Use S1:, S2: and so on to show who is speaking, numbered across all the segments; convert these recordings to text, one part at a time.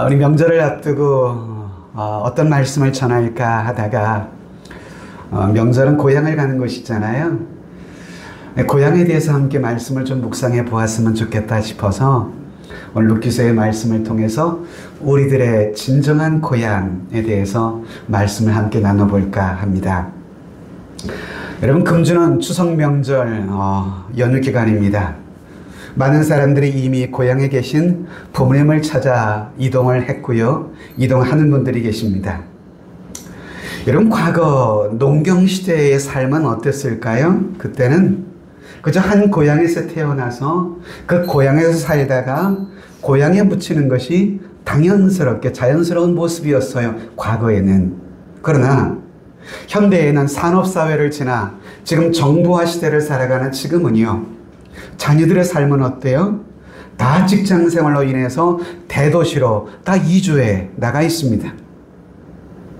S1: 우리 명절을 앞두고 어떤 말씀을 전할까 하다가 명절은 고향을 가는 것이잖아요. 고향에 대해서 함께 말씀을 좀 묵상해 보았으면 좋겠다 싶어서 오늘 룻기서의 말씀을 통해서 우리들의 진정한 고향에 대해서 말씀을 함께 나눠볼까 합니다. 여러분, 금주는 추석 명절 연휴 기간입니다. 많은 사람들이 이미 고향에 계신 부모님을 찾아 이동을 했고요. 이동하는 분들이 계십니다. 여러분, 과거 농경시대의 삶은 어땠을까요? 그때는 그저 한 고향에서 태어나서 그 고향에서 살다가 고향에 묻히는 것이 당연스럽게 자연스러운 모습이었어요. 과거에는. 그러나 현대에는 산업사회를 지나 지금 정보화 시대를 살아가는 지금은요, 자녀들의 삶은 어때요? 다 직장 생활로 인해서 대도시로 다 이주해 나가 있습니다.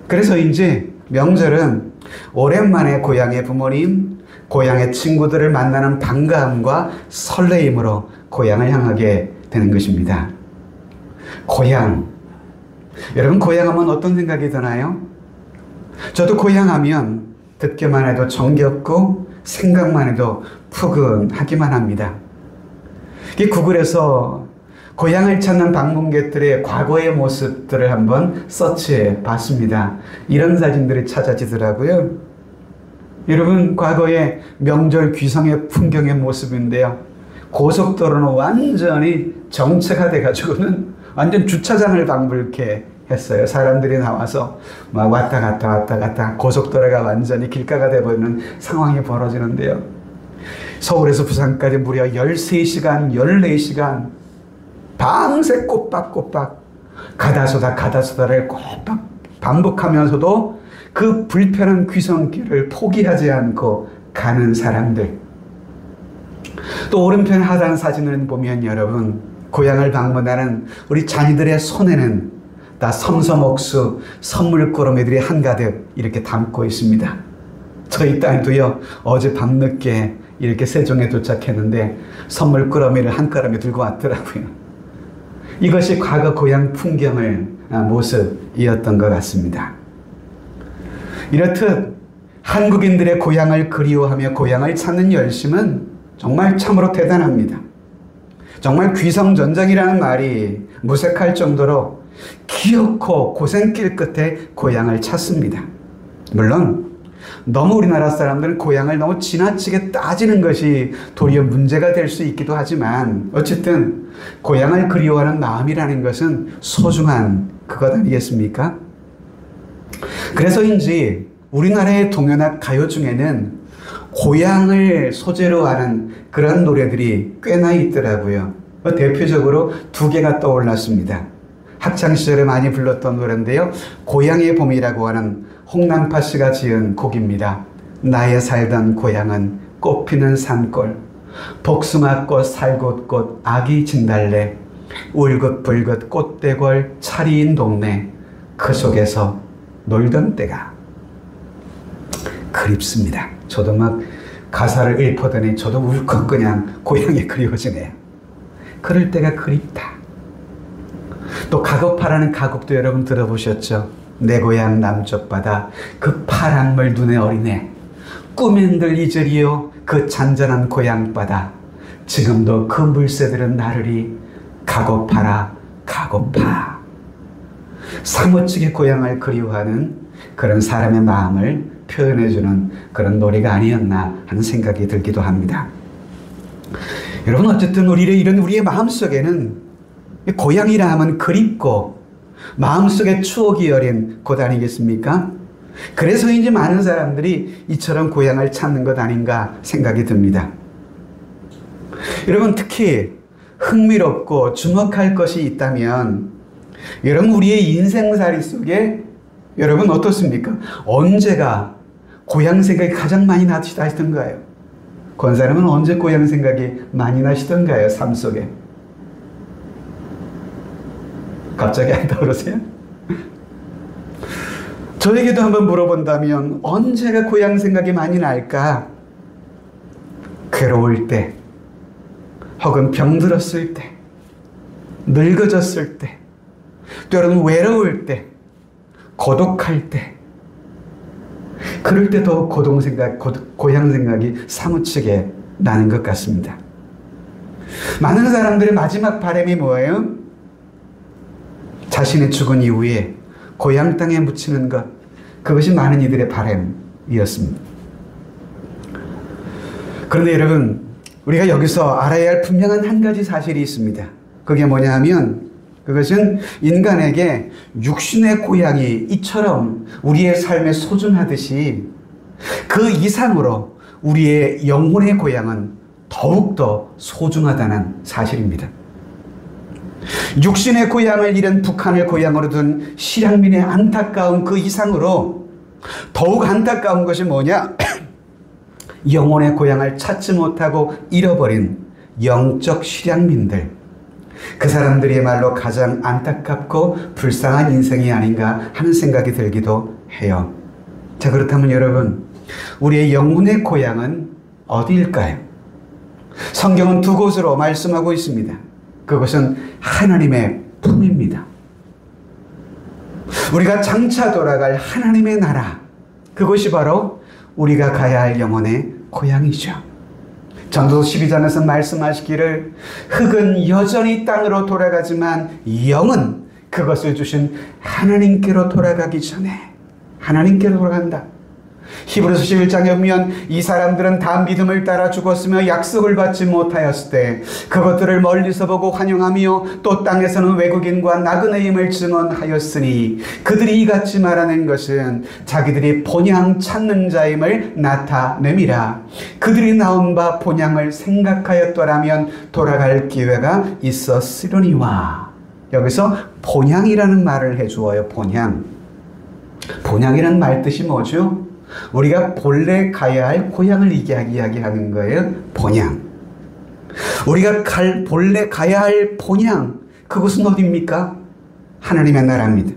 S1: 그래서 이제 명절은 오랜만에 고향의 부모님, 고향의 친구들을 만나는 반가움과 설레임으로 고향을 향하게 되는 것입니다. 고향. 여러분, 고향하면 어떤 생각이 드나요? 저도 고향하면 듣기만 해도 정겹고 생각만 해도 푸근하기만 합니다. 구글에서 고향을 찾는 방문객들의 과거의 모습들을 한번 서치해 봤습니다. 이런 사진들이 찾아지더라고요. 여러분, 과거의 명절 귀성의 풍경의 모습인데요. 고속도로는 완전히 정체가 돼가지고는 완전 주차장을 방불케 했어요. 사람들이 나와서 막 왔다 갔다 고속도로가 완전히 길가가 돼버리는 상황이 벌어지는데요. 서울에서 부산까지 무려 13시간, 14시간 밤새 꼬박꼬박 가다서다를 꼬박 반복하면서도 그 불편한 귀성길을 포기하지 않고 가는 사람들. 또 오른편 하단 사진을 보면 여러분, 고향을 방문하는 우리 자녀들의 손에는 다 섬섬옥수, 선물꾸러미들이 한가득 이렇게 담고 있습니다. 저희 딸도요, 어제 밤늦게 이렇게 세종에 도착했는데 선물꾸러미를 한 가람에 들고 왔더라고요. 이것이 과거 고향 풍경의 모습이었던 것 같습니다. 이렇듯 한국인들의 고향을 그리워하며 고향을 찾는 열심은 정말 참으로 대단합니다. 정말 귀성전장이라는 말이 무색할 정도로 기어코 고생길 끝에 고향을 찾습니다. 물론 너무 우리나라 사람들은 고향을 너무 지나치게 따지는 것이 도리어 문제가 될 수 있기도 하지만 어쨌든 고향을 그리워하는 마음이라는 것은 소중한 그것 아니겠습니까? 그래서인지 우리나라의 동요나 가요 중에는 고향을 소재로 하는 그런 노래들이 꽤나 있더라고요. 대표적으로 두 개가 떠올랐습니다. 학창시절에 많이 불렀던 노래인데요. 고향의 봄이라고 하는 홍남파 씨가 지은 곡입니다. 나의 살던 고향은 꽃피는 산골, 복숭아꽃, 살곶꽃, 아기 진달래, 울긋불긋 꽃대골 차리인 동네, 그 속에서 놀던 때가 그립습니다. 저도 막 가사를 읊어더니 저도 울컥 그냥 고향이 그리워지네요. 그럴 때가 그립다. 또 가고파라는 가곡도 여러분 들어보셨죠? 내 고향 남쪽 바다 그 파란물 눈에 어리네, 꿈엔들 잊으리요 그 잔잔한 고향 바다, 지금도 그 물새들은 나르리, 가고파라 가고파. 사무치게 고향을 그리워하는 그런 사람의 마음을 표현해주는 그런 노래가 아니었나 하는 생각이 들기도 합니다. 여러분, 어쨌든 우리의 마음속에는 고향이라 하면 그립고 마음속에 추억이 어린 곳 아니겠습니까? 그래서인지 많은 사람들이 이처럼 고향을 찾는 것 아닌가 생각이 듭니다. 여러분, 특히 흥미롭고 주목할 것이 있다면 여러분, 우리의 인생살이 속에 여러분 어떻습니까? 언제가 고향 생각이 가장 많이 나시던가요? 권사님은 언제 고향 생각이 많이 나시던가요? 삶 속에. 갑자기 안 떠오르세요? 저에게도 한번 물어본다면 언제가 고향 생각이 많이 날까? 괴로울 때, 혹은 병들었을 때, 늙어졌을 때, 때로는 외로울 때, 고독할 때, 그럴 때 더 고향 생각이 사무치게 나는 것 같습니다. 많은 사람들의 마지막 바람이 뭐예요? 자신이 죽은 이후에 고향 땅에 묻히는 것, 그것이 많은 이들의 바람이었습니다. 그런데 여러분, 우리가 여기서 알아야 할 분명한 한 가지 사실이 있습니다. 그게 뭐냐 하면, 그것은 인간에게 육신의 고향이 이처럼 우리의 삶에 소중하듯이 그 이상으로 우리의 영혼의 고향은 더욱더 소중하다는 사실입니다. 육신의 고향을 잃은 북한을 고향으로 둔 실향민의 안타까운 그 이상으로 더욱 안타까운 것이 뭐냐? 영혼의 고향을 찾지 못하고 잃어버린 영적 실향민들, 그 사람들이야말로 가장 안타깝고 불쌍한 인생이 아닌가 하는 생각이 들기도 해요. 자, 그렇다면 여러분, 우리의 영혼의 고향은 어디일까요? 성경은 두 곳으로 말씀하고 있습니다. 그것은 하나님의 품입니다. 우리가 장차 돌아갈 하나님의 나라, 그것이 바로 우리가 가야 할 영혼의 고향이죠. 전도 12장에서 말씀하시기를 흙은 여전히 땅으로 돌아가지만 영은 그것을 주신 하나님께로 돌아가기 전에 하나님께로 돌아간다. 히브리서 11장에 보면 이 사람들은 다 믿음을 따라 죽었으며 약속을 받지 못하였을 때 그것들을 멀리서 보고 환영하며 또 땅에서는 외국인과 나그네임을 증언하였으니 그들이 이같이 말하는 것은 자기들이 본향 찾는 자임을 나타냄이라. 그들이 나온 바 본향을 생각하였더라면 돌아갈 기회가 있었으려니와. 여기서 본향이라는 말을 해주어요. 본향이라는 말 뜻이 뭐죠? 우리가 본래 가야 할 고향을 이야기하는 거예요. 본향. 우리가 본래 가야 할 본향, 그것은 어디입니까? 하나님의 나라입니다.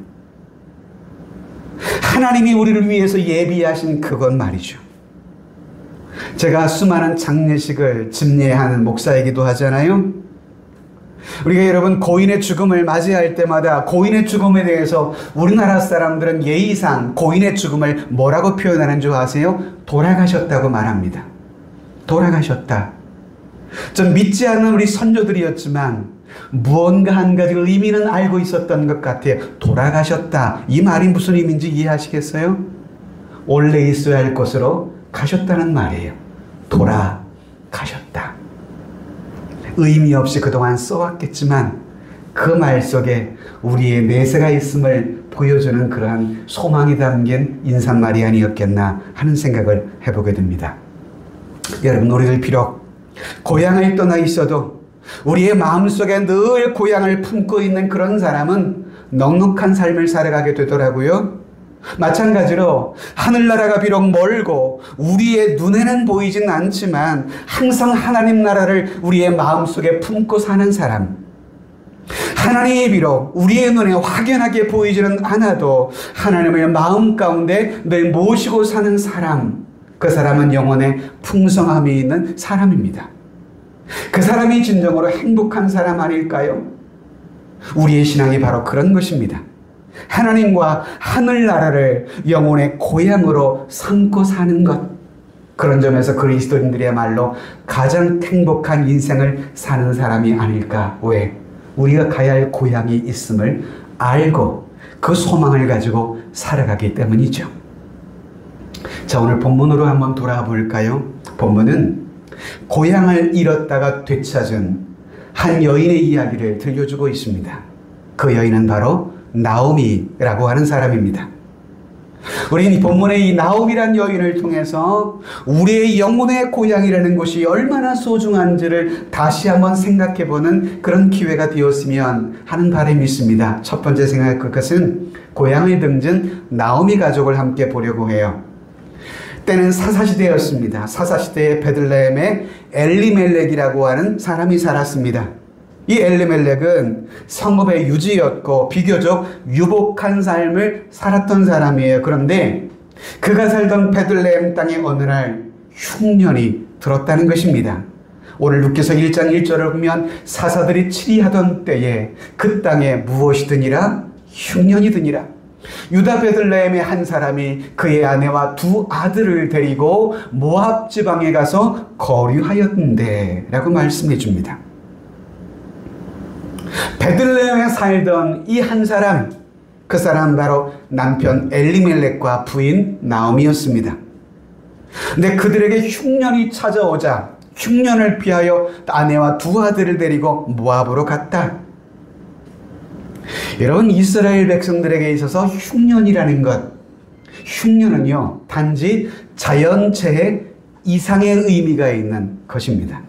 S1: 하나님이 우리를 위해서 예비하신 그것 말이죠. 제가 수많은 장례식을 집례하는 목사이기도 하잖아요. 우리가 여러분 고인의 죽음을 맞이할 때마다 고인의 죽음에 대해서 우리나라 사람들은 예의상 고인의 죽음을 뭐라고 표현하는 줄 아세요? 돌아가셨다고 말합니다. 돌아가셨다. 좀 믿지 않는 우리 선조들이었지만 무언가 한 가지 의미는 알고 있었던 것 같아요. 돌아가셨다. 이 말이 무슨 의미인지 이해하시겠어요? 원래 있어야 할 곳으로 가셨다는 말이에요. 돌아가셨다. 의미 없이 그동안 써왔겠지만 그 말 속에 우리의 내세가 있음을 보여주는 그러한 소망이 담긴 인사말이 아니었겠나 하는 생각을 해보게 됩니다. 여러분, 우리들 비록 고향을 떠나 있어도 우리의 마음속에 늘 고향을 품고 있는 그런 사람은 넉넉한 삶을 살아가게 되더라고요. 마찬가지로 하늘나라가 비록 멀고 우리의 눈에는 보이진 않지만 항상 하나님 나라를 우리의 마음속에 품고 사는 사람, 하나님이 비록 우리의 눈에 확연하게 보이지는 않아도 하나님의 마음 가운데 늘 모시고 사는 사람, 그 사람은 영혼의 풍성함이 있는 사람입니다. 그 사람이 진정으로 행복한 사람 아닐까요? 우리의 신앙이 바로 그런 것입니다. 하나님과 하늘나라를 영혼의 고향으로 삼고 사는 것, 그런 점에서 그리스도인들이야말로 가장 행복한 인생을 사는 사람이 아닐까. 왜? 우리가 가야 할 고향이 있음을 알고 그 소망을 가지고 살아가기 때문이죠. 자, 오늘 본문으로 한번 돌아와 볼까요? 본문은 고향을 잃었다가 되찾은 한 여인의 이야기를 들려주고 있습니다. 그 여인은 바로 나오미라고 하는 사람입니다. 우리는 이 본문의 이 나오미란 여인을 통해서 우리의 영혼의 고향이라는 곳이 얼마나 소중한지를 다시 한번 생각해보는 그런 기회가 되었으면 하는 바람이 있습니다. 첫 번째 생각할 것은 고향을 등진 나오미 가족을 함께 보려고 해요. 때는 사사시대였습니다. 사사시대의 베들레헴에 엘리멜렉이라고 하는 사람이 살았습니다. 이 엘리멜렉은 성읍의 유지였고 비교적 유복한 삶을 살았던 사람이에요. 그런데 그가 살던 베들레헴 땅에 어느 날 흉년이 들었다는 것입니다. 오늘 루카서 1장 1절을 보면 사사들이 치리하던 때에 그 땅에 무엇이 드니라? 흉년이 드니라. 유다 베들레헴의 한 사람이 그의 아내와 두 아들을 데리고 모압 지방에 가서 거류하였는데 라고 말씀해 줍니다. 베들레헴에 살던 이 한 사람, 그 사람은 바로 남편 엘리멜렉과 부인 나오미였습니다. 근데 그들에게 흉년이 찾아오자 흉년을 피하여 아내와 두 아들을 데리고 모압으로 갔다. 여러분, 이스라엘 백성들에게 있어서 흉년이라는 것, 흉년은요 단지 자연재해 이상의 의미가 있는 것입니다.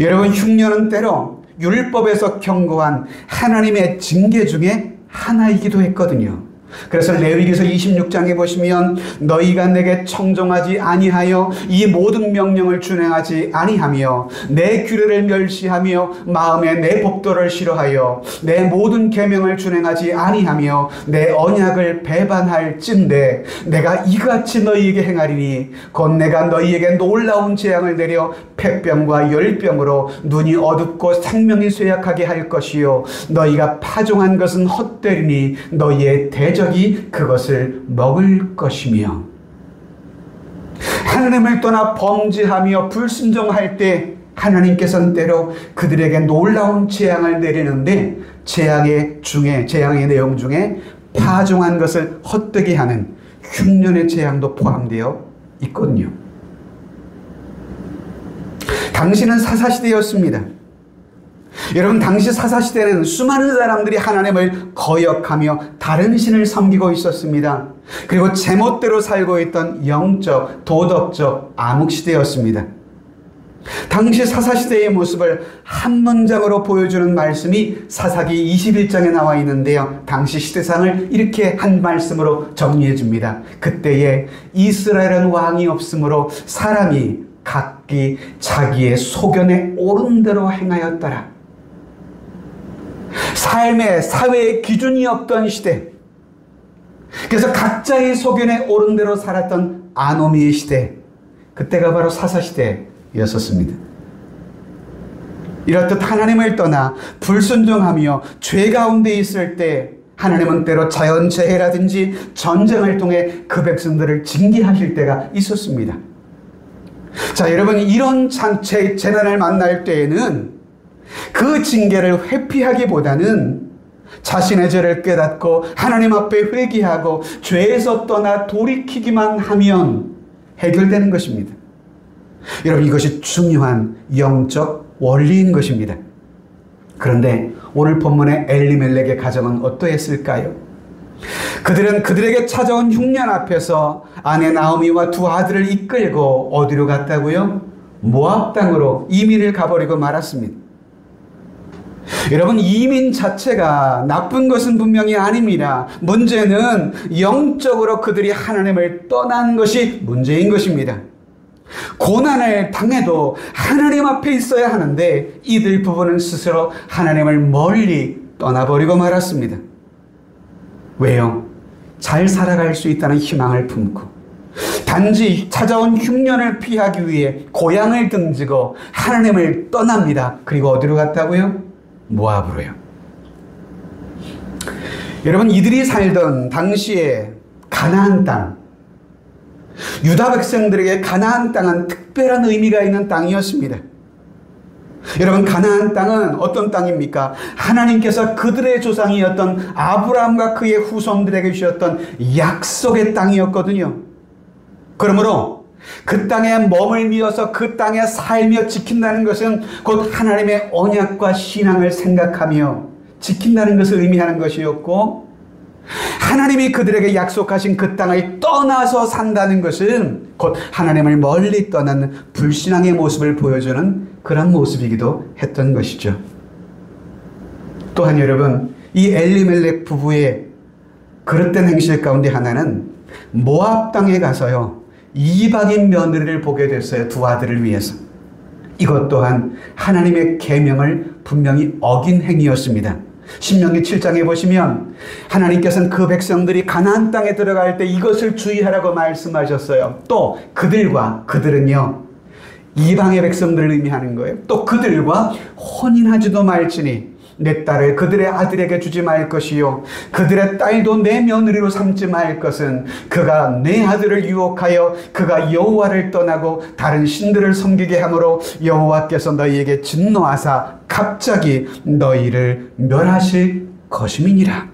S1: 여러분, 흉년은 때로 율법에서 경고한 하나님의 징계 중에 하나이기도 했거든요. 그래서 레위기서 26장에 보시면 너희가 내게 청종하지 아니하여 이 모든 명령을 준행하지 아니하며 내 규례를 멸시하며 마음에 내 법도를 싫어하여 내 모든 계명을 준행하지 아니하며 내 언약을 배반할진대 내가 이같이 너희에게 행하리니 곧 내가 너희에게 놀라운 재앙을 내려 폐병과 열병으로 눈이 어둡고 생명이 쇠약하게 할 것이요 너희가 파종한 것은 헛되리니 너희의 대적이 그것을 먹을 것이며 하나님을 떠나 범죄하며 불순종할 때 하나님께서는 때로 그들에게 놀라운 재앙을 내리는데 재앙의 내용 중에 파종한 것을 헛되게 하는 흉년의 재앙도 포함되어 있거든요. 당시는 사사시대였습니다. 여러분, 당시 사사시대는 수많은 사람들이 하나님을 거역하며 다른 신을 섬기고 있었습니다. 그리고 제멋대로 살고 있던 영적, 도덕적 암흑시대였습니다. 당시 사사시대의 모습을 한 문장으로 보여주는 말씀이 사사기 21장에 나와 있는데요. 당시 시대상을 이렇게 한 말씀으로 정리해 줍니다. 그때에 이스라엘은 왕이 없으므로 사람이 각기 자기의 소견에 옳은 대로 행하였더라. 삶의 사회의 기준이 없던 시대, 그래서 각자의 소견에 옳은 대로 살았던 아노미의 시대, 그때가 바로 사사시대였었습니다. 이렇듯 하나님을 떠나 불순종하며 죄 가운데 있을 때 하나님은 때로 자연재해라든지 전쟁을 통해 그 백성들을 징계하실 때가 있었습니다. 자, 여러분, 이런 재난을 만날 때에는 그 징계를 회피하기보다는 자신의 죄를 깨닫고 하나님 앞에 회개하고 죄에서 떠나 돌이키기만 하면 해결되는 것입니다. 여러분, 이것이 중요한 영적 원리인 것입니다. 그런데 오늘 본문의 엘리멜렉의 가정은 어떠했을까요? 그들은 그들에게 찾아온 흉년 앞에서 아내 나오미와 두 아들을 이끌고 어디로 갔다고요? 모압 땅으로 이민을 가버리고 말았습니다. 여러분, 이민 자체가 나쁜 것은 분명히 아닙니다. 문제는 영적으로 그들이 하나님을 떠난 것이 문제인 것입니다. 고난을 당해도 하나님 앞에 있어야 하는데 이들 부부는 스스로 하나님을 멀리 떠나버리고 말았습니다. 왜요? 잘 살아갈 수 있다는 희망을 품고 단지 찾아온 흉년을 피하기 위해 고향을 등지고 하나님을 떠납니다. 그리고 어디로 갔다고요? 모압으로요. 여러분, 이들이 살던 당시에 가나안 땅, 유다 백성들에게 가나안 땅은 특별한 의미가 있는 땅이었습니다. 여러분, 가나안 땅은 어떤 땅입니까? 하나님께서 그들의 조상이었던 아브라함과 그의 후손들에게 주셨던 약속의 땅이었거든요. 그러므로 그 땅에 머물면서 그 땅에 살며 지킨다는 것은 곧 하나님의 언약과 신앙을 생각하며 지킨다는 것을 의미하는 것이었고, 하나님이 그들에게 약속하신 그 땅을 떠나서 산다는 것은 곧 하나님을 멀리 떠나는 불신앙의 모습을 보여주는 그런 모습이기도 했던 것이죠. 또한 여러분, 이 엘리멜렉 부부의 그릇된 행실 가운데 하나는 모압 땅에 가서요, 이방인 며느리를 보게 됐어요. 두 아들을 위해서. 이것 또한 하나님의 계명을 분명히 어긴 행위였습니다. 신명기 7장에 보시면 하나님께서는 그 백성들이 가나안 땅에 들어갈 때 이것을 주의하라고 말씀하셨어요. 또 그들은요, 이방의 백성들을 의미하는 거예요. 또 그들과 혼인하지도 말지니 내 딸을 그들의 아들에게 주지 말 것이요 그들의 딸도 내 며느리로 삼지 말 것은 그가 내 아들을 유혹하여 그가 여호와를 떠나고 다른 신들을 섬기게 하므로 여호와께서 너희에게 진노하사 갑자기 너희를 멸하실 것임이니라.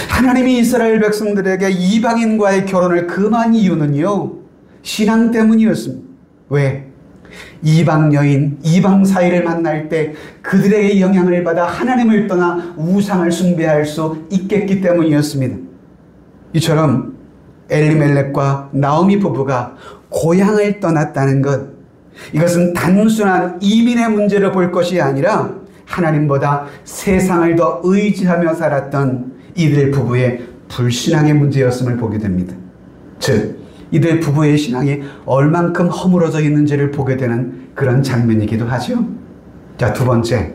S1: 하나님이 이스라엘 백성들에게 이방인과의 결혼을 금한 이유는요, 신앙 때문이었습니다. 왜? 이방 여인, 이방 사이를 만날 때 그들에게 영향을 받아 하나님을 떠나 우상을 숭배할 수 있겠기 때문이었습니다. 이처럼 엘리멜렉과 나오미 부부가 고향을 떠났다는 것, 이것은 단순한 이민의 문제로 볼 것이 아니라 하나님보다 세상을 더 의지하며 살았던 이들 부부의 불신앙의 문제였음을 보게 됩니다. 즉, 이들 부부의 신앙이 얼만큼 허물어져 있는지를 보게 되는 그런 장면이기도 하죠. 자, 두 번째,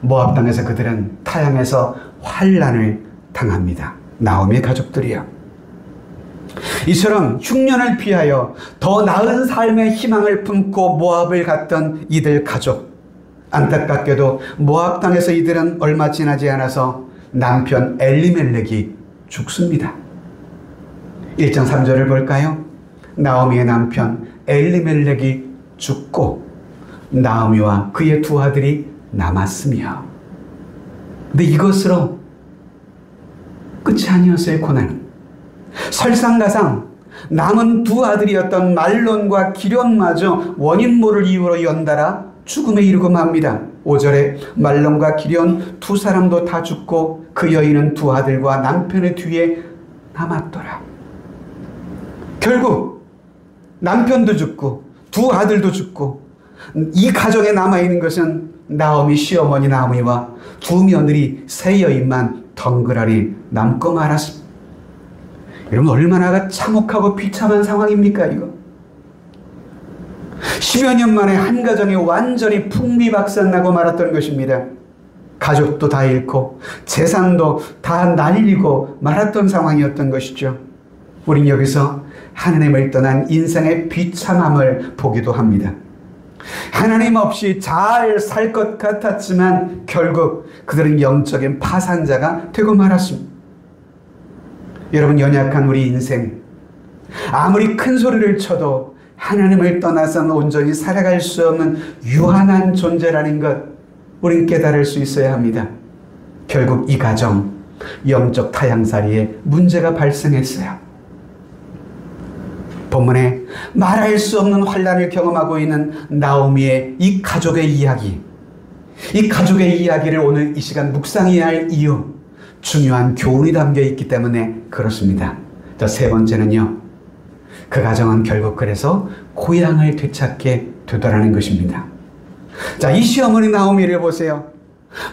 S1: 모압 땅에서 그들은 타향에서 환난을 당합니다. 나오미의 가족들이요. 이처럼 흉년을 피하여 더 나은 삶의 희망을 품고 모압을 갔던 이들 가족, 안타깝게도 모압 땅에서 이들은 얼마 지나지 않아서 남편 엘리멜렉이 죽습니다. 1장 3절을 볼까요? 나오미의 남편 엘리멜렉이 죽고 나오미와 그의 두 아들이 남았으며, 근데 이것으로 끝이 아니었어요. 고난은 설상가상 남은 두 아들이었던 말론과 기럨마저 원인 모를 이유로 연달아 죽음에 이르고 맙니다. 5절에 말론과 기럨 두 사람도 다 죽고 그 여인은 두 아들과 남편의 뒤에 남았더라. 결국 남편도 죽고 두 아들도 죽고 이 가정에 남아있는 것은 나오미 시어머니 나오미와 두 며느리 세 여인만 덩그러니 남고 말았습니다. 여러분, 얼마나 참혹하고 비참한 상황입니까 이거? 10여 년 만에 한 가정이 완전히 풍비박산나고 말았던 것입니다. 가족도 다 잃고 재산도 다 날리고 말았던 상황이었던 것이죠. 우린 여기서 하나님을 떠난 인생의 비참함을 보기도 합니다. 하나님 없이 잘 살 것 같았지만 결국 그들은 영적인 파산자가 되고 말았습니다. 여러분, 연약한 우리 인생, 아무리 큰 소리를 쳐도 하나님을 떠나서는 온전히 살아갈 수 없는 유한한 존재라는 것, 우린 깨달을 수 있어야 합니다. 결국 이 가정, 영적 타향살이에 문제가 발생했어요. 본문에 말할 수 없는 환난을 경험하고 있는 나오미의 이 가족의 이야기, 이 가족의 이야기를 오늘 이 시간 묵상해야 할 이유, 중요한 교훈이 담겨 있기 때문에 그렇습니다. 자, 세 번째는요, 그 가정은 결국 그래서 고향을 되찾게 되더라는 것입니다. 자, 이 시어머니 나오미를 보세요.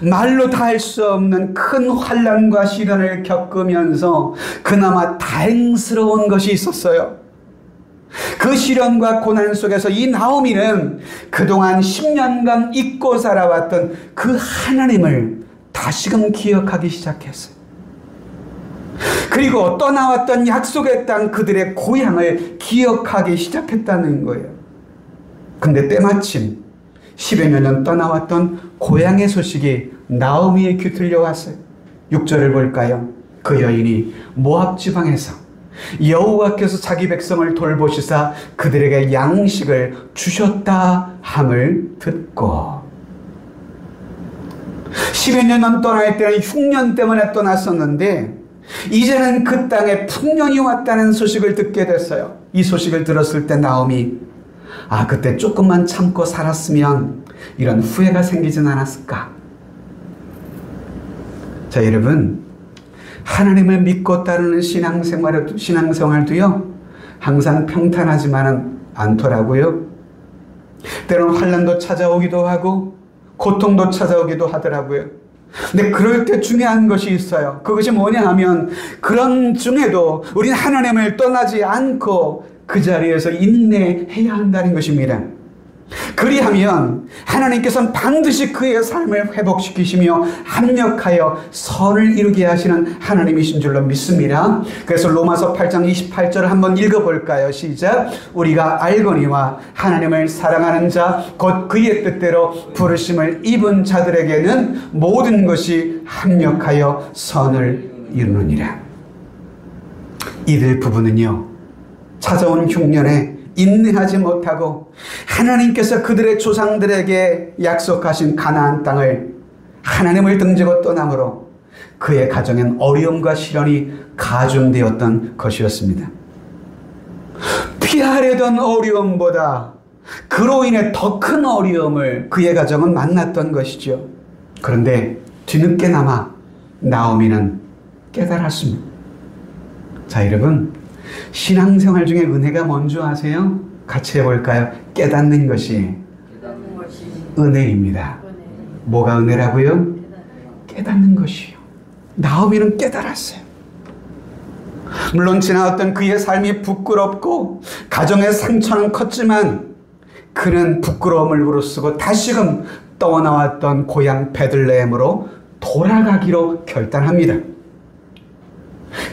S1: 말로 다 할 수 없는 큰 환난과 시련을 겪으면서 그나마 다행스러운 것이 있었어요. 그 시련과 고난 속에서 이 나오미는 그동안 10년간 잊고 살아왔던 그 하나님을 다시금 기억하기 시작했어요. 그리고 떠나왔던 약속의 땅, 그들의 고향을 기억하기 시작했다는 거예요. 근데 때마침 10여 년 떠나왔던 고향의 소식이 나오미의 귀 들려왔어요. 6절을 볼까요? 그 여인이 모압 지방에서 여호와께서 자기 백성을 돌보시사 그들에게 양식을 주셨다 함을 듣고, 10여 년 떠날 때는 흉년 때문에 떠났었는데 이제는 그 땅에 풍년이 왔다는 소식을 듣게 됐어요. 이 소식을 들었을 때 나오미, 그때 조금만 참고 살았으면 이런 후회가 생기진 않았을까? 자, 여러분, 하나님을 믿고 따르는 신앙생활도요, 항상 평탄하지만은 않더라고요. 때로는 환난도 찾아오기도 하고 고통도 찾아오기도 하더라고요. 근데 그럴 때 중요한 것이 있어요. 그것이 뭐냐 하면, 그런 중에도 우리는 하나님을 떠나지 않고 그 자리에서 인내해야 한다는 것입니다. 그리하면 하나님께서는 반드시 그의 삶을 회복시키시며 합력하여 선을 이루게 하시는 하나님이신 줄로 믿습니다. 그래서 로마서 8장 28절을 한번 읽어볼까요? 시작. 우리가 알거니와 하나님을 사랑하는 자 곧 그의 뜻대로 부르심을 입은 자들에게는 모든 것이 합력하여 선을 이루느니라. 이들 부부는요, 찾아온 흉년에 인내하지 못하고 하나님께서 그들의 조상들에게 약속하신 가나안 땅을 하나님을 등지고 떠남으로 그의 가정엔 어려움과 시련이 가중되었던 것이었습니다. 피하려던 어려움보다 그로 인해 더 큰 어려움을 그의 가정은 만났던 것이죠. 그런데 뒤늦게나마 나오미는 깨달았습니다. 자, 여러분, 신앙생활 중에 은혜가 뭔지 아세요? 같이 해볼까요? 깨닫는 것이 은혜입니다. 뭐가 은혜라고요? 깨닫는 것이요. 나오미는 깨달았어요. 물론 지나왔던 그의 삶이 부끄럽고 가정의 상처는 컸지만 그는 부끄러움을 무릅쓰고 다시금 떠나왔던 고향 베들레헴으로 돌아가기로 결단합니다.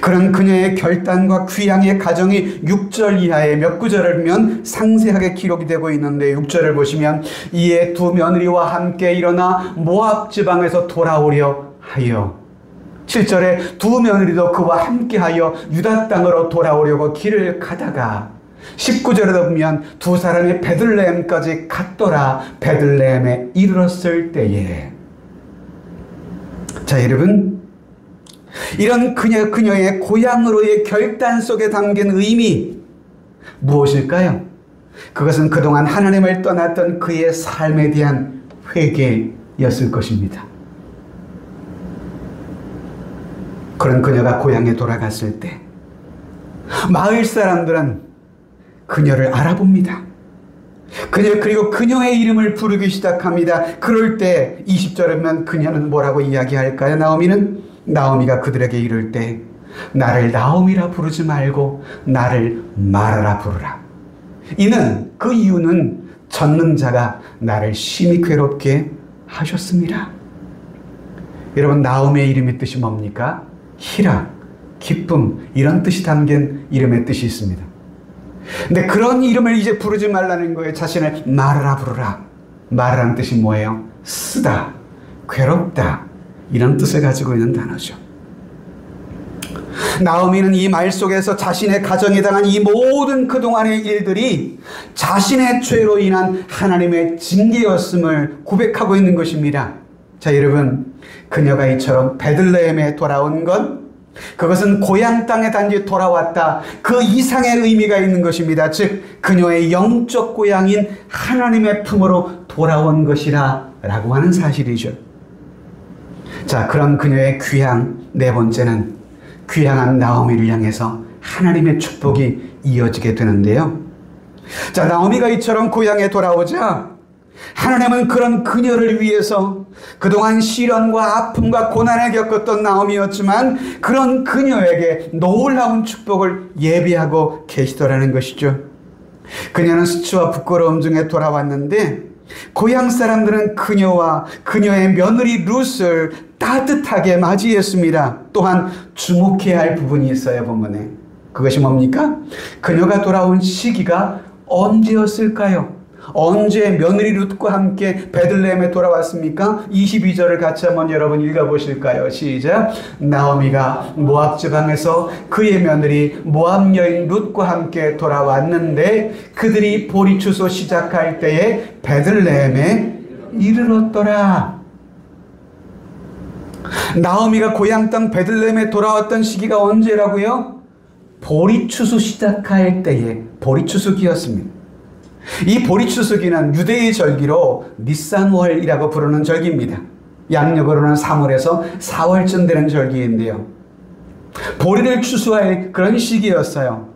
S1: 그런 그녀의 결단과 귀향의 과정이 6절 이하의 몇 구절을 보면 상세하게 기록이 되고 있는데 6절을 보시면 이에 두 며느리와 함께 일어나 모압 지방에서 돌아오려 하여 7절에 두 며느리도 그와 함께하여 유다 땅으로 돌아오려고 길을 가다가 19절에도 보면 두 사람이 베들레헴까지 갔더라. 베들레헴에 이르렀을 때에. 자, 여러분, 이런 그녀의 고향으로의 결단 속에 담긴 의미 무엇일까요? 그것은 그동안 하나님을 떠났던 그의 삶에 대한 회개였을 것입니다. 그런 그녀가 고향에 돌아갔을 때 마을 사람들은 그녀를 알아봅니다. 그리고 그녀의 이름을 부르기 시작합니다. 그럴 때 20절에 보면 그녀는 뭐라고 이야기할까요? 나오미가 그들에게 이를 때 나를 나오미라 부르지 말고 나를 마라라 부르라. 그 이유는 전능자가 나를 심히 괴롭게 하셨습니다. 여러분, 나오미의 이름의 뜻이 뭡니까? 희락, 기쁨, 이런 뜻이 담긴 이름의 뜻이 있습니다. 근데 그런 이름을 이제 부르지 말라는 거예요. 자신을 마라라 부르라. 마라라는 뜻이 뭐예요? 쓰다, 괴롭다, 이런 뜻을 가지고 있는 단어죠. 나오미는 이 말 속에서 자신의 가정에 당한 이 모든 그동안의 일들이 자신의 죄로 인한 하나님의 징계였음을 고백하고 있는 것입니다. 자, 여러분, 그녀가 이처럼 베들레헴에 돌아온 건 그것은 고향 땅에 단지 돌아왔다, 그 이상의 의미가 있는 것입니다. 즉 그녀의 영적 고향인 하나님의 품으로 돌아온 것이라 라고 하는 사실이죠. 자, 그런 그녀의 귀향, 네 번째는 귀향한 나오미를 향해서 하나님의 축복이 이어지게 되는데요. 자, 나오미가 이처럼 고향에 돌아오자 하나님은 그런 그녀를 위해서 그동안 시련과 아픔과 고난을 겪었던 나오미였지만 그런 그녀에게 놀라운 축복을 예비하고 계시더라는 것이죠. 그녀는 수치와 부끄러움 중에 돌아왔는데 고향 사람들은 그녀와 그녀의 며느리 룻을 따뜻하게 맞이했습니다. 또한 주목해야 할 부분이 있어요, 본문에. 그것이 뭡니까? 그녀가 돌아온 시기가 언제였을까요? 언제 며느리 룻과 함께 베들레헴에 돌아왔습니까? 22절을 같이 한번 여러분 읽어보실까요? 시작. 나오미가 모압 지방에서 그의 며느리 모압 여인 룻과 함께 돌아왔는데 그들이 보리 추수 시작할 때에 베들레헴에 이르렀더라. 나오미가 고향 땅 베들레헴에 돌아왔던 시기가 언제라고요? 보리 추수 시작할 때에 보리 추수기였습니다. 이 보리 추수기는 유대의 절기로 니산월이라고 부르는 절기입니다. 양력으로는 3월에서 4월쯤 되는 절기인데요. 보리를 추수할 그런 시기였어요.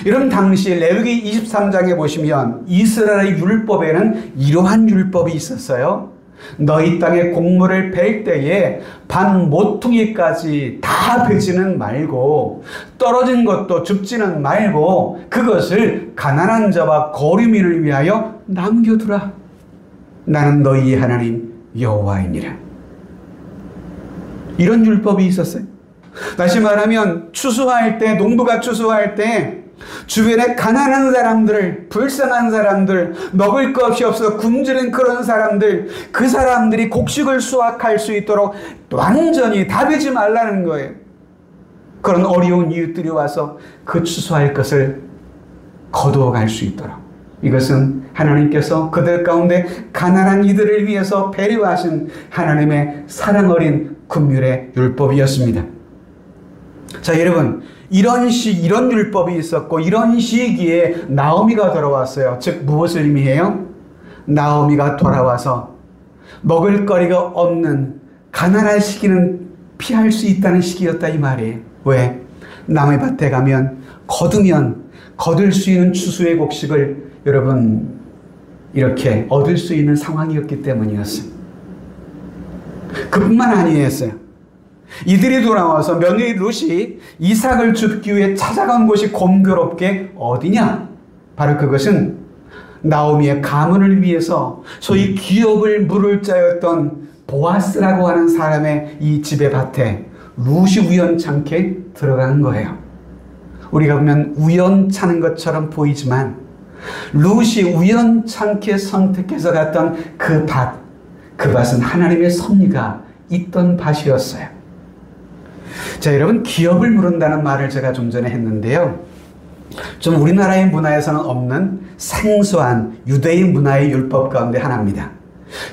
S1: 이런 당시 레위기 23장에 보시면 이스라엘의 율법에는 이러한 율법이 있었어요. 너희 땅에 곡물을 벨 때에 반 모퉁이까지 다 베지는 말고 떨어진 것도 줍지는 말고 그것을 가난한 자와 거류민을 위하여 남겨두라. 나는 너희의 하나님 여호와이니라. 이런 율법이 있었어요. 다시 말하면 추수할 때, 농부가 추수할 때 주변에 가난한 사람들, 불쌍한 사람들, 먹을 것이 없어 굶주린 그런 사람들, 그 사람들이 곡식을 수확할 수 있도록 완전히 다비지 말라는 거예요. 그런 어려운 이웃들이 와서 그 추수할 것을 거두어 갈 수 있도록. 이것은 하나님께서 그들 가운데 가난한 이들을 위해서 배려하신 하나님의 사랑 어린 긍휼의 율법이었습니다. 자, 여러분, 이런 율법이 있었고 이런 시기에 나오미가 돌아왔어요. 즉 무엇을 의미해요? 나오미가 돌아와서 먹을거리가 없는 가난한 시기는 피할 수 있다는 시기였다 이 말이에요. 왜? 남의 밭에 가면 거둘 수 있는 추수의 곡식을 여러분 이렇게 얻을 수 있는 상황이었기 때문이었어요. 그뿐만 아니었어요. 이들이 돌아와서 며느리 룻이 이삭을 줍기 위해 찾아간 곳이 공교롭게 어디냐? 바로 그것은 나오미의 가문을 위해서 소위 기업을 물을 자였던 보아스라고 하는 사람의 이 집의 밭에 룻이 우연찮게 들어간 거예요. 우리가 보면 우연찮은 것처럼 보이지만 룻이 우연찮게 선택해서 갔던 그 밭은 하나님의 섭리가 있던 밭이었어요. 자, 여러분, 기업을 물은다는 말을 제가 좀 전에 했는데요. 좀 우리나라의 문화에서는 없는 생소한 유대인 문화의 율법 가운데 하나입니다.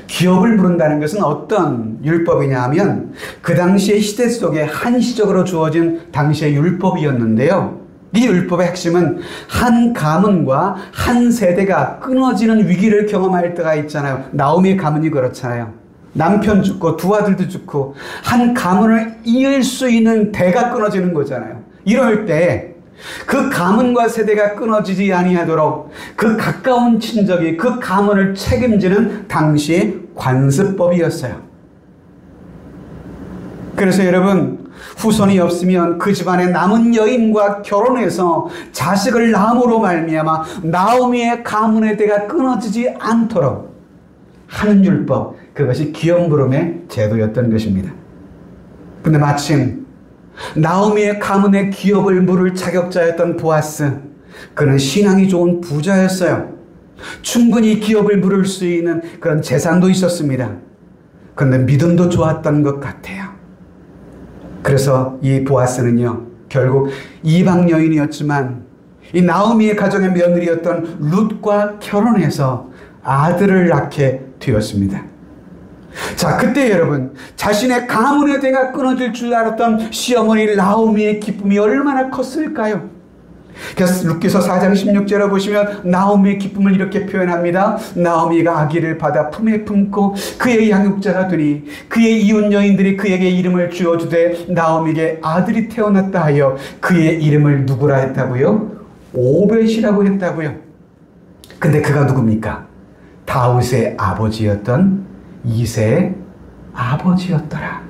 S1: 기업을 물은다는 것은 어떤 율법이냐 하면 그 당시의 시대 속에 한시적으로 주어진 당시의 율법이었는데요. 이 율법의 핵심은 한 가문과 한 세대가 끊어지는 위기를 경험할 때가 있잖아요. 나오미의 가문이 그렇잖아요. 남편 죽고 두 아들도 죽고 한 가문을 이을 수 있는 대가 끊어지는 거잖아요. 이럴 때 그 가문과 세대가 끊어지지 아니하도록 그 가까운 친족이 그 가문을 책임지는 당시의 관습법이었어요. 그래서 여러분, 후손이 없으면 그 집안의 남은 여인과 결혼해서 자식을 낳음으로 말미암아 나오미의 가문의 대가 끊어지지 않도록 하는 율법, 그것이 기업물음의 제도였던 것입니다. 근데 마침 나오미의 가문의 기업을 물을 자격자였던 보아스, 그는 신앙이 좋은 부자였어요. 충분히 기업을 물을 수 있는 그런 재산도 있었습니다. 그런데 믿음도 좋았던 것 같아요. 그래서 이 보아스는요, 결국 이방 여인이었지만 이 나오미의 가정의 며느리였던 룻과 결혼해서 아들을 낳게 되었습니다. 자, 그때 여러분, 자신의 가문의 대가 끊어질 줄 알았던 시어머니 나오미의 기쁨이 얼마나 컸을까요? 그래서 룻기서 4장 16절에 보시면 나오미의 기쁨을 이렇게 표현합니다. 나오미가 아기를 받아 품에 품고 그의 양육자가 되니 그의 이웃 여인들이 그에게 이름을 주어주되 나오미에게 아들이 태어났다 하여 그의 이름을 누구라 했다고요? 오벳이라고 했다고요. 근데 그가 누굽니까? 다윗의 아버지였던 이새의 아버지였더라.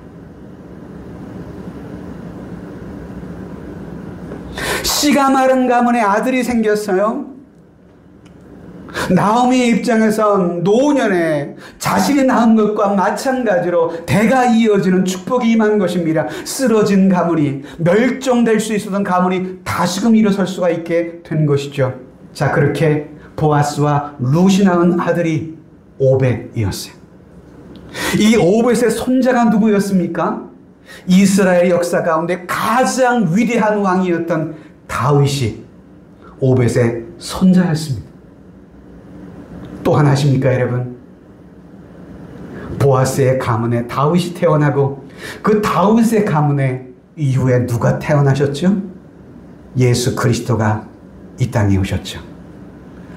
S1: 씨가 마른 가문에 아들이 생겼어요. 나오미의 입장에선 노년에 자신이 낳은 것과 마찬가지로 대가 이어지는 축복이 임한 것입니다. 쓰러진 가문이, 멸종될 수 있었던 가문이 다시금 일어설 수가 있게 된 것이죠. 자, 그렇게 보아스와 룻이 낳은 아들이 오벳이었어요. 이 오벳의 손자가 누구였습니까? 이스라엘 역사 가운데 가장 위대한 왕이었던 다윗이 오벳의 손자였습니다. 또 하나 아십니까, 여러분? 보아스의 가문에 다윗이 태어나고 그 다윗의 가문에 이후에 누가 태어나셨죠? 예수 그리스도가 이 땅에 오셨죠.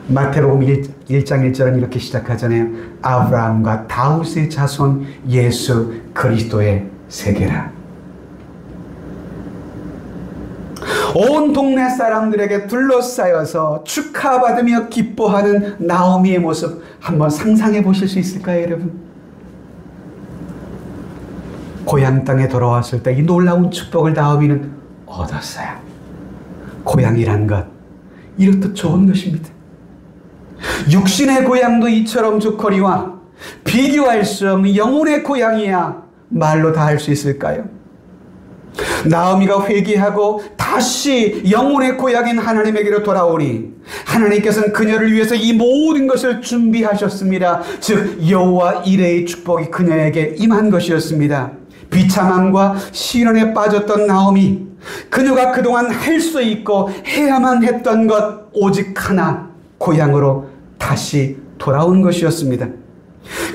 S1: 마태복음 1장 1절은 이렇게 시작하잖아요. 아브라함과 다윗의 자손 예수 그리스도의 세계라. 온 동네 사람들에게 둘러싸여서 축하받으며 기뻐하는 나오미의 모습 한번 상상해 보실 수 있을까요, 여러분? 고향 땅에 돌아왔을 때 이 놀라운 축복을 나오미는 얻었어요. 고향이란 것, 이렇듯 좋은 것입니다. 육신의 고향도 이처럼 좋거니와 비교할 수 없는 영혼의 고향이야 말로 다 할 수 있을까요? 나오미가 회개하고 다시 영혼의 고향인 하나님에게로 돌아오니 하나님께서는 그녀를 위해서 이 모든 것을 준비하셨습니다. 즉 여호와 이레의 축복이 그녀에게 임한 것이었습니다. 비참함과 시련에 빠졌던 나오미, 그녀가 그동안 할 수 있고 해야만 했던 것 오직 하나, 고향으로 다시 돌아온 것이었습니다.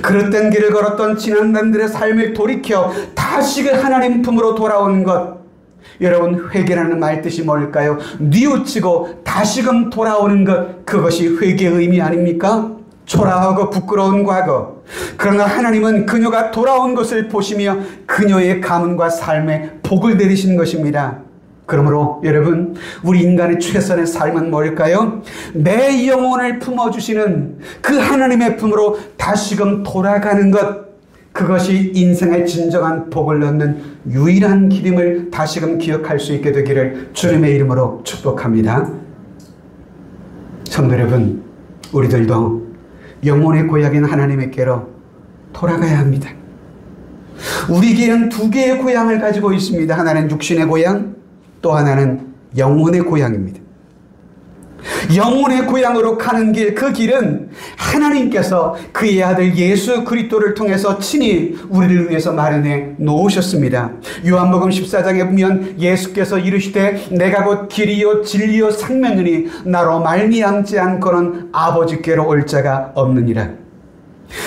S1: 그릇된 길을 걸었던 지난날들의 삶을 돌이켜 다시 그 하나님 품으로 돌아온 것. 여러분, 회개라는 말 뜻이 뭘까요? 뉘우치고 다시금 돌아오는 것, 그것이 회개의 의미 아닙니까? 초라하고 부끄러운 과거. 그러나 하나님은 그녀가 돌아온 것을 보시며 그녀의 가문과 삶에 복을 내리신 것입니다. 그러므로 여러분, 우리 인간의 최선의 삶은 뭘까요? 내 영혼을 품어주시는 그 하나님의 품으로 다시금 돌아가는 것, 그것이 인생의 진정한 복을 얻는 유일한 길임을 다시금 기억할 수 있게 되기를 주님의 이름으로 축복합니다. 성도 여러분, 우리들도 영혼의 고향인 하나님께로 돌아가야 합니다. 우리에게는 두 개의 고향을 가지고 있습니다. 하나는 육신의 고향, 또 하나는 영혼의 고향입니다. 영혼의 고향으로 가는 길, 그 길은 하나님께서 그의 아들 예수 그리스도를 통해서 친히 우리를 위해서 마련해 놓으셨습니다. 요한복음 14장에 보면 예수께서 이르시되 내가 곧 길이요 진리요 생명이니 나로 말미암지 않고는 아버지께로 올 자가 없느니라.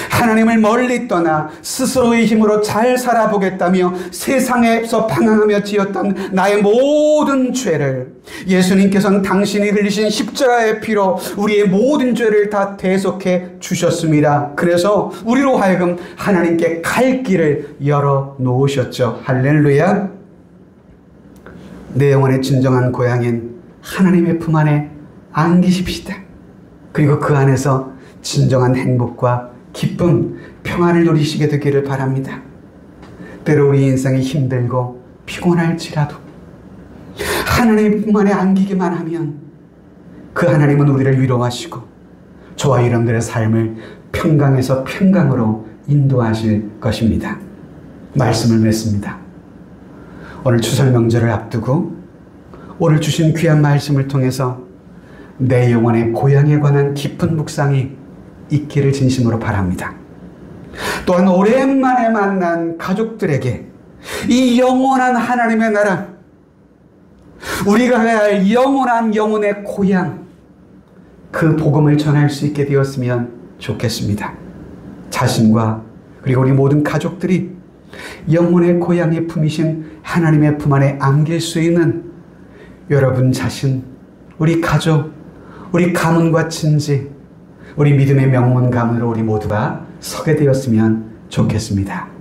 S1: 하나님을 멀리 떠나 스스로의 힘으로 잘 살아보겠다며 세상에서 방황하며 지었던 나의 모든 죄를 예수님께서는 당신이 흘리신 십자가의 피로 우리의 모든 죄를 다 대속해 주셨습니다. 그래서 우리로 하여금 하나님께 갈 길을 열어 놓으셨죠. 할렐루야. 내 영혼의 진정한 고향인 하나님의 품 안에 안기십시다. 그리고 그 안에서 진정한 행복과 기쁨, 평안을 누리시게 되기를 바랍니다. 때로 우리 인생이 힘들고 피곤할지라도 하나님의 품 안에 안기기만 하면 그 하나님은 우리를 위로하시고 저와 여러분들의 삶을 평강에서 평강으로 인도하실 것입니다. 말씀을 맺습니다. 오늘 추석 명절을 앞두고 오늘 주신 귀한 말씀을 통해서 내 영혼의 고향에 관한 깊은 묵상이 있기를 진심으로 바랍니다. 또한 오랜만에 만난 가족들에게 이 영원한 하나님의 나라, 우리가 가야 할 영원한 영혼의 고향, 그 복음을 전할 수 있게 되었으면 좋겠습니다. 자신과 그리고 우리 모든 가족들이 영혼의 고향의 품이신 하나님의 품 안에 안길 수 있는 여러분 자신, 우리 가족, 우리 가문과 친지, 우리 믿음의 명문 가문으로 우리 모두가 서게 되었으면 좋겠습니다.